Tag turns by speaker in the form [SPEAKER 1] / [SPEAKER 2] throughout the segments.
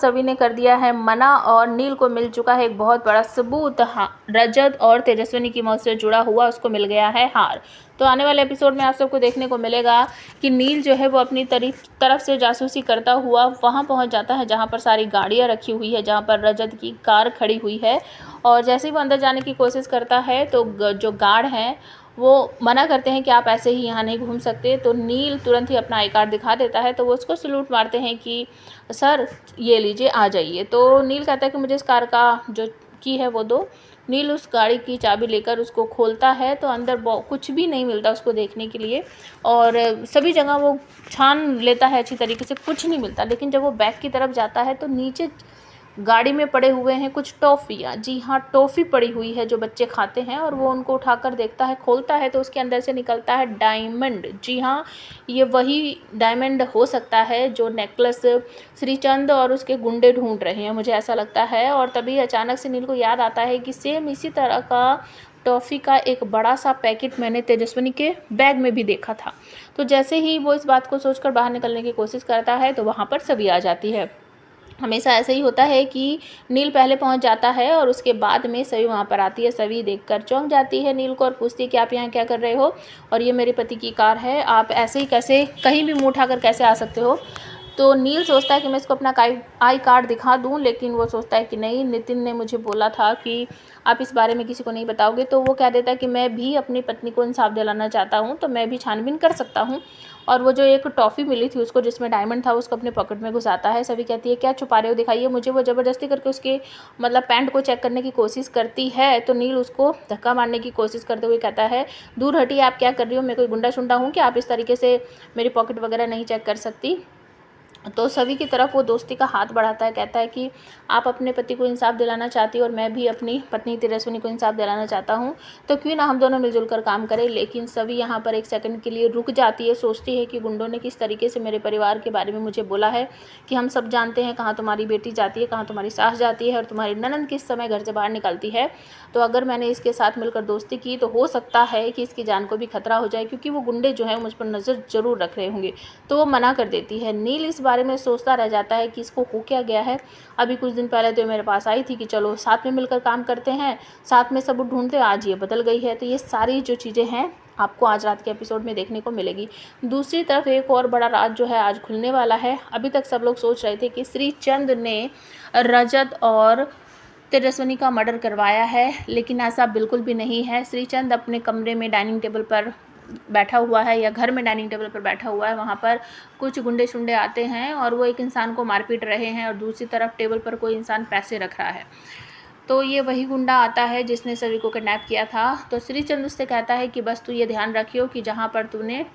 [SPEAKER 1] सभी ने कर दिया है मना और नील को मिल चुका है एक बहुत बड़ा सबूत। हाँ, रजत और तेजस्विनी की मौत से जुड़ा हुआ उसको मिल गया है हार। तो आने वाले एपिसोड में आप सबको देखने को मिलेगा कि नील जो है वो अपनी तरफ से जासूसी करता हुआ वहाँ पहुँच जाता है जहाँ पर सारी गाड़ियाँ रखी हुई है, जहाँ पर रजत की कार खड़ी हुई है। और जैसे ही वो अंदर जाने की कोशिश करता है तो जो गार्ड हैं वो मना करते हैं कि आप ऐसे ही यहाँ नहीं घूम सकते। तो नील तुरंत ही अपना आई कार्ड दिखा देता है, तो वो उसको सल्यूट मारते हैं कि सर ये लीजिए, आ जाइए। तो नील कहता है कि मुझे इस कार का जो की है वो दो। नील उस गाड़ी की चाबी लेकर उसको खोलता है तो अंदर कुछ भी नहीं मिलता उसको देखने के लिए, और सभी जगह वो छान लेता है अच्छी तरीके से, कुछ नहीं मिलता। लेकिन जब वो बैक की तरफ जाता है तो नीचे गाड़ी में पड़े हुए हैं कुछ टॉफ़ियाँ। जी हाँ, टॉफ़ी पड़ी हुई है जो बच्चे खाते हैं, और वो उनको उठाकर देखता है, खोलता है तो उसके अंदर से निकलता है डायमंड। जी हाँ, ये वही डायमंड हो सकता है जो नेकलेस श्रीचंद और उसके गुंडे ढूंढ रहे हैं, मुझे ऐसा लगता है। और तभी अचानक से नील को याद आता है कि सेम इसी तरह का टॉफ़ी का एक बड़ा सा पैकेट मैंने तेजस्विनी के बैग में भी देखा था। तो जैसे ही वो इस बात को सोचकर बाहर निकलने की कोशिश करता है तो वहाँ पर सभी आ जाती है। हमेशा ऐसा ही होता है कि नील पहले पहुंच जाता है और उसके बाद में सवी वहाँ पर आती है। सवी देखकर चौंक जाती है नील को और पूछती है कि आप यहाँ क्या कर रहे हो, और ये मेरे पति की कार है, आप ऐसे ही कैसे कहीं भी मुँह उठाकर कैसे आ सकते हो। तो नील सोचता है कि मैं इसको अपना आई कार्ड दिखा दूं, लेकिन वो सोचता है कि नहीं, नितिन ने मुझे बोला था कि आप इस बारे में किसी को नहीं बताओगे। तो वो कह देता है कि मैं भी अपनी पत्नी को इंसाफ दिलाना चाहता हूं, तो मैं भी छानबीन कर सकता हूं। और वो जो एक टॉफ़ी मिली थी उसको जिसमें डायमंड था उसको अपने पॉकेट में घुसाता है। सभी कहती है क्या छुपा रहे हो, दिखाइए मुझे। वो ज़बरदस्ती करके उसके मतलब पैंट को चेक करने की कोशिश करती है, तो नील उसको धक्का मारने की कोशिश करते हुए कहता है दूर हटिए, आप क्या कर रही हो, मैं कोई गुंडा शुंडा हूँ कि आप इस तरीके से मेरी पॉकेट वगैरह नहीं चेक कर सकती। तो सभी की तरफ वो दोस्ती का हाथ बढ़ाता है, कहता है कि आप अपने पति को इंसाफ दिलाना चाहती हो और मैं भी अपनी पत्नी तेजस्विनी को इंसाफ दिलाना चाहता हूँ, तो क्यों ना हम दोनों मिलजुल कर काम करें। लेकिन सभी यहाँ पर एक सेकंड के लिए रुक जाती है, सोचती है कि गुंडों ने किस तरीके से मेरे परिवार के बारे में मुझे बोला है कि हम सब जानते हैं कहाँ तुम्हारी बेटी जाती है, कहाँ तुम्हारी सास जाती है और तुम्हारी ननंद किस समय घर से बाहर निकलती है। तो अगर मैंने इसके साथ मिलकर दोस्ती की तो हो सकता है कि इसकी जान को भी खतरा हो जाए, क्योंकि वो गुंडे जो हैं मुझ पर नज़र ज़रूर रख रहे होंगे। तो वो मना कर देती है। नील इस बारे में सोचता रह जाता है कि इसको हो क्या गया है। अभी कुछ दिन पहले तो मेरे पास आई थी कि चलो साथ में मिलकर काम करते हैं, साथ में सबूत ढूंढते हैं, आज ये बदल गई है। तो ये सारी जो चीज़ें हैं आपको आज रात के एपिसोड में देखने को मिलेगी। दूसरी तरफ एक और बड़ा राज जो है आज खुलने वाला है। अभी तक सब लोग सोच रहे थे कि श्रीचंद ने रजत और तेजस्विनी का मर्डर करवाया है, लेकिन ऐसा बिल्कुल भी नहीं है। श्रीचंद अपने कमरे में डाइनिंग टेबल पर बैठा हुआ है, या घर में डाइनिंग टेबल पर बैठा हुआ है। वहाँ पर कुछ गुंडे शुंडे आते हैं और वो एक इंसान को मारपीट रहे हैं, और दूसरी तरफ टेबल पर कोई इंसान पैसे रख रहा है। तो ये वही गुंडा आता है जिसने सभी को किडनैप किया था। तो श्रीचंद उससे कहता है कि बस तू ये ध्यान रखियो कि जहाँ पर तूने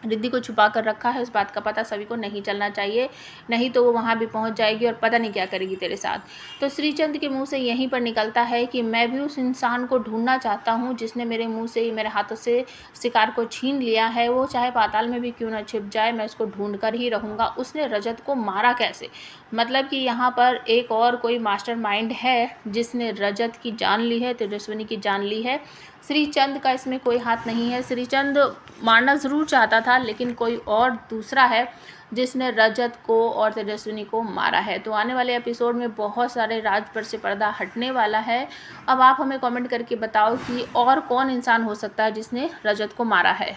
[SPEAKER 1] रिद्धि को छुपा कर रखा है उस बात का पता सभी को नहीं चलना चाहिए, नहीं तो वो वहाँ भी पहुँच जाएगी और पता नहीं क्या करेगी तेरे साथ। तो श्रीचंद के मुंह से यहीं पर निकलता है कि मैं भी उस इंसान को ढूंढना चाहता हूँ जिसने मेरे मुंह से ही मेरे हाथों से शिकार को छीन लिया है। वो चाहे पाताल में भी क्यों ना छिप जाए, मैं उसको ढूंढ कर ही रहूँगा। उसने रजत को मारा कैसे, मतलब कि यहाँ पर एक और कोई मास्टरमाइंड है जिसने रजत की जान ली है, तेजस्विनी की जान ली है। श्रीचंद का इसमें कोई हाथ नहीं है। श्रीचंद मारना ज़रूर चाहता था, लेकिन कोई और दूसरा है जिसने रजत को और तेजस्विनी को मारा है। तो आने वाले एपिसोड में बहुत सारे राज पर से पर्दा हटने वाला है। अब आप हमें कमेंट करके बताओ कि और कौन इंसान हो सकता है जिसने रजत को मारा है।